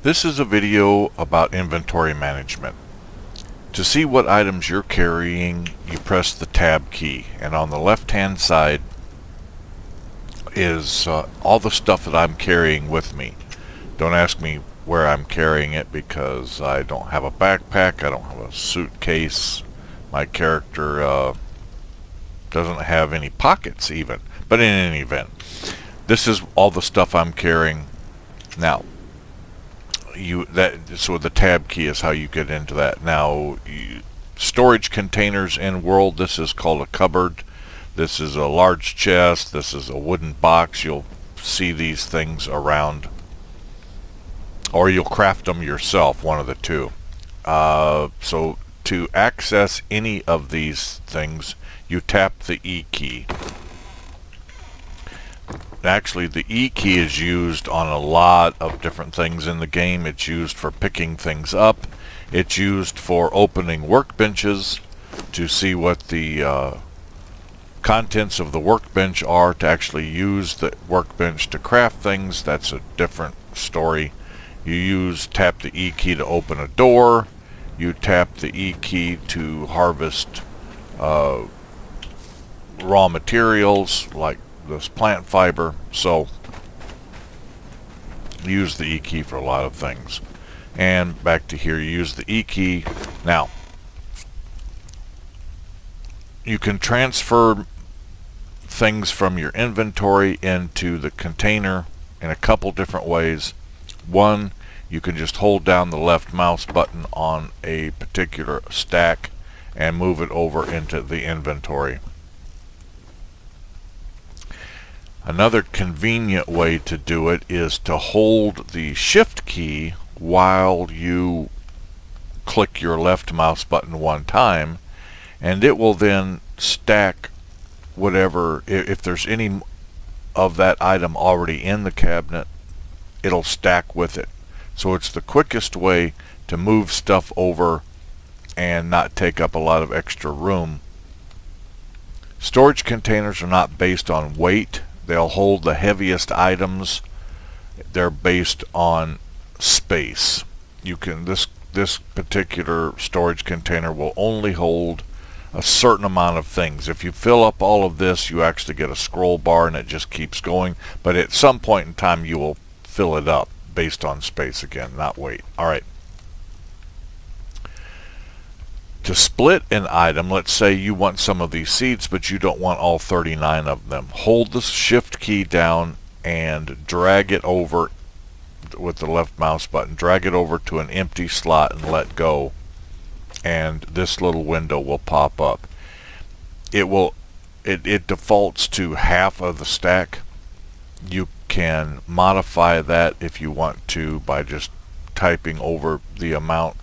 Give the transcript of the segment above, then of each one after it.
This is a video about inventory management. To see what items you're carrying, you press the tab key, and on the left hand side is all the stuff that I'm carrying with me. Don't ask me where I'm carrying it because I don't have a backpack, I don't have a suitcase, my character doesn't have any pockets even. But in any event, this is all the stuff I'm carrying now. So the tab key is how you get into that. Now, storage containers in World, this is called a cupboard. This is a large chest. This is a wooden box. You'll see these things around, or you'll craft them yourself, one of the two. So to access any of these things, you tap the E key. Actually, the E key is used on a lot of different things in the game. It's used for picking things up. It's used for opening workbenches to see what the contents of the workbench are, to actually use the workbench to craft things. That's a different story. You tap the E key to open a door. You tap the E key to harvest raw materials like this plant fiber. So use the E key for a lot of things. And back to here, you use the E key. Now you can transfer things from your inventory into the container in a couple different ways. One, you can just hold down the left mouse button on a particular stack and move it over into the inventory. Another convenient way to do it is to hold the shift key while you click your left mouse button one time, and it will then stack whatever, if there's any of that item already in the cabinet, it'll stack with it. So it's the quickest way to move stuff over and not take up a lot of extra room. Storage containers are not based on weight. They'll hold the heaviest items. They're based on space. This particular storage container will only hold a certain amount of things. If you fill up all of this, you actually get a scroll bar and it just keeps going. But at some point in time, you will fill it up based on space again, not weight. Alright. To split an item, let's say you want some of these seeds, but you don't want all 39 of them. Hold the shift key down and drag it over with the left mouse button. Drag it over to an empty slot and let go. And this little window will pop up. It defaults to half of the stack. You can modify that if you want to by just typing over the amount.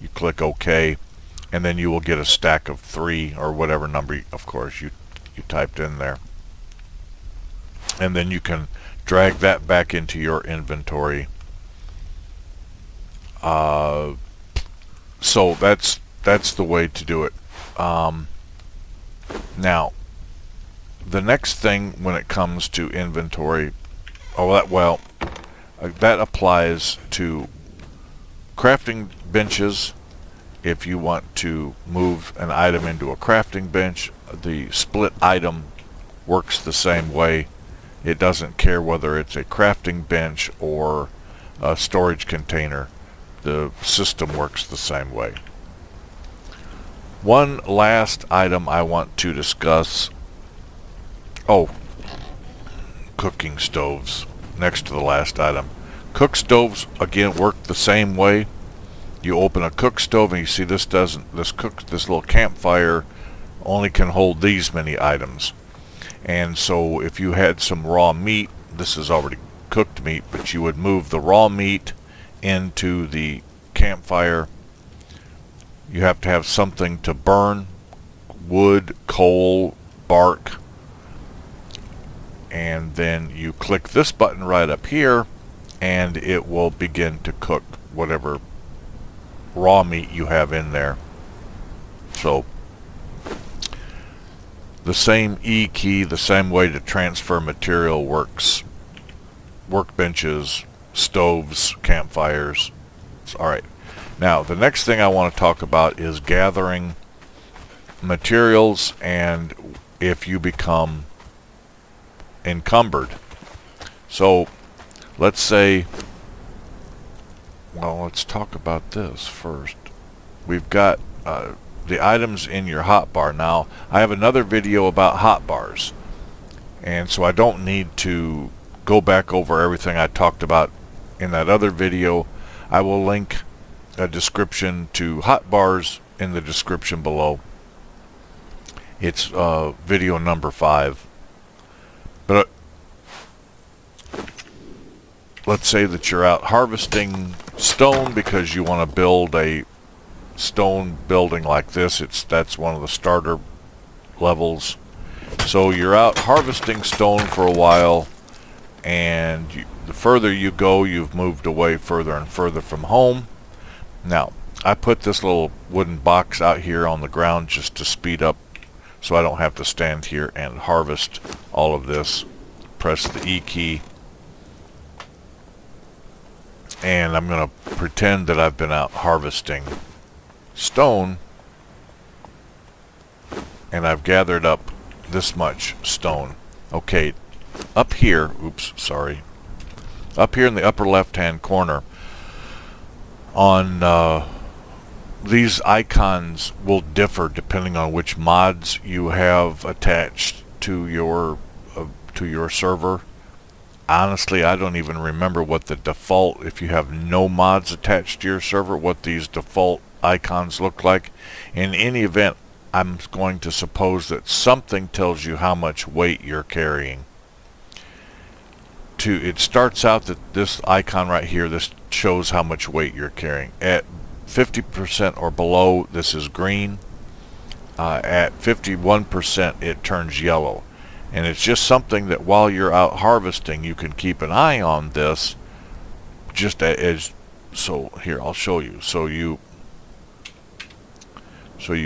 You click OK, and then you will get a stack of 3 or whatever number, of course, you typed in there. And then you can drag that back into your inventory. So that's the way to do it. Now, the next thing when it comes to inventory, that applies to crafting benches. If you want to move an item into a crafting bench, the split item works the same way. It doesn't care whether it's a crafting bench or a storage container. The system works the same way. One last item I want to discuss. Cooking stoves. Next to the last item. Cook stoves, again, work the same way. You open a cook stove and you see this little campfire only can hold these many items. And so if you had some raw meat, this is already cooked meat, but you would move the raw meat into the campfire. You have to have something to burn: wood, coal, bark. And then you click this button right up here and it will begin to cook whatever raw meat you have in there. So the same E key, the same way to transfer material works. Workbenches, stoves, campfires. Alright. Now, the next thing I want to talk about is gathering materials and if you become encumbered. So, let's say, well, let's talk about this first. We've got the items in your hotbar. Now, I have another video about hotbars, and so I don't need to go back over everything I talked about in that other video. I will link a description to hotbars in the description below. It's video number 5. But let's say that you're out harvesting stone because you want to build a stone building like this. That's one of the starter levels. So you're out harvesting stone for a while, and the further you go, you've moved away further and further from home. Now, I put this little wooden box out here on the ground just to speed up, so I don't have to stand here and harvest all of this. Press the E key, and I'm going to pretend that I've been out harvesting stone, and I've gathered up this much stone. Okay, up here, oops, sorry, up here in the upper left hand corner on these icons will differ depending on which mods you have attached to your server. Honestly, I don't even remember what the default, if you have no mods attached to your server, what these default icons look like. In any event, I'm going to suppose that something tells you how much weight you're carrying. It starts out that this icon right here, this shows how much weight you're carrying. At 50% or below, this is green. At 51%, it turns yellow. And it's just something that while you're out harvesting, you can keep an eye on this. Just as, so here, I'll show you. So you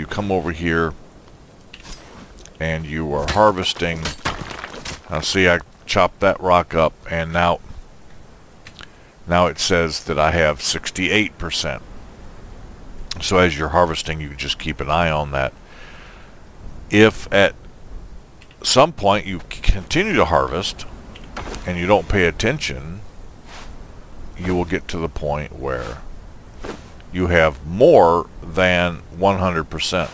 come over here and you are harvesting. Now see, I chopped that rock up, and now it says that I have 68%. So as you're harvesting, you just keep an eye on that. If at some point you continue to harvest and you don't pay attention, you will get to the point where you have more than 100%.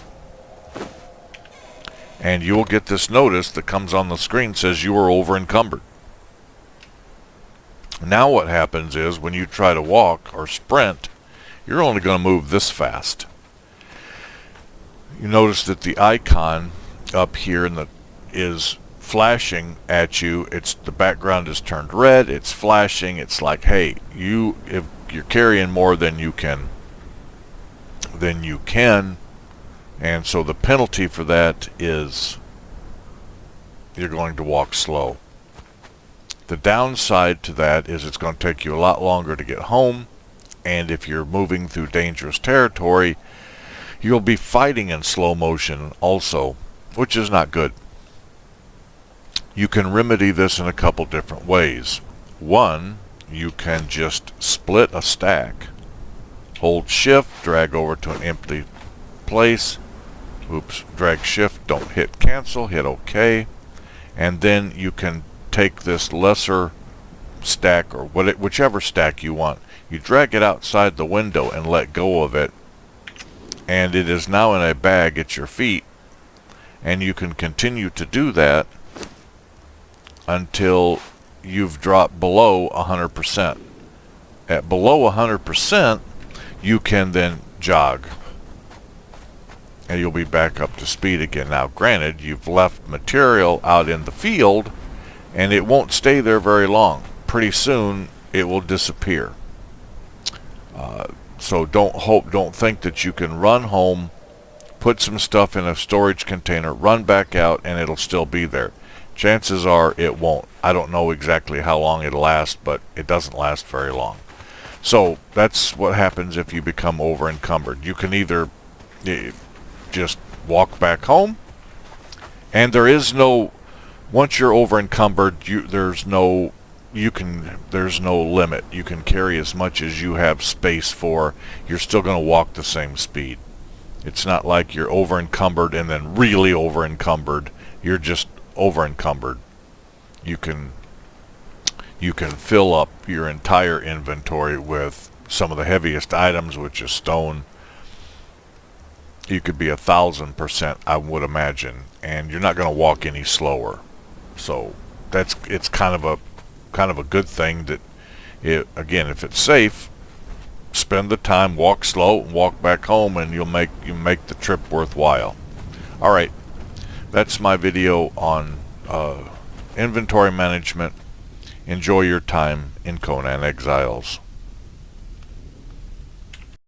And you will get this notice that comes on the screen, says you are over encumbered. Now what happens is when you try to walk or sprint, you're only going to move this fast. You notice that the icon up here is flashing at you. The background is turned red. It's flashing. It's like, hey, if you're carrying more than you can, and so the penalty for that is you're going to walk slow. The downside to that is it's going to take you a lot longer to get home, and if you're moving through dangerous territory, you'll be fighting in slow motion also, which is not good. You can remedy this in a couple different ways. One, you can just split a stack. Hold shift, drag over to an empty place. Oops, drag shift, don't hit cancel, hit OK. And then you can take this lesser stack, or whichever stack you want. You drag it outside the window and let go of it. And it is now in a bag at your feet. And you can continue to do that until you've dropped below 100%. At below 100%, you can then jog, and you'll be back up to speed again. Now granted, you've left material out in the field, and it won't stay there very long. Pretty soon it will disappear. So don't think that you can run home, put some stuff in a storage container, run back out, and it'll still be there. Chances are it won't. I don't know exactly how long it'll last, but it doesn't last very long. So that's what happens if you become over encumbered. You can either just walk back home, and there is no, once you're over encumbered, there's no there's no limit. You can carry as much as you have space for. You're still going to walk the same speed. It's not like you're over encumbered and then really over encumbered. You're just over encumbered. You can fill up your entire inventory with some of the heaviest items, which is stone. You could be 1,000%, I would imagine, and you're not going to walk any slower. So it's kind of a good thing that again, if it's safe, spend the time, walk slow, and walk back home, and you make the trip worthwhile. All right, that's my video on inventory management. Enjoy your time in Conan Exiles.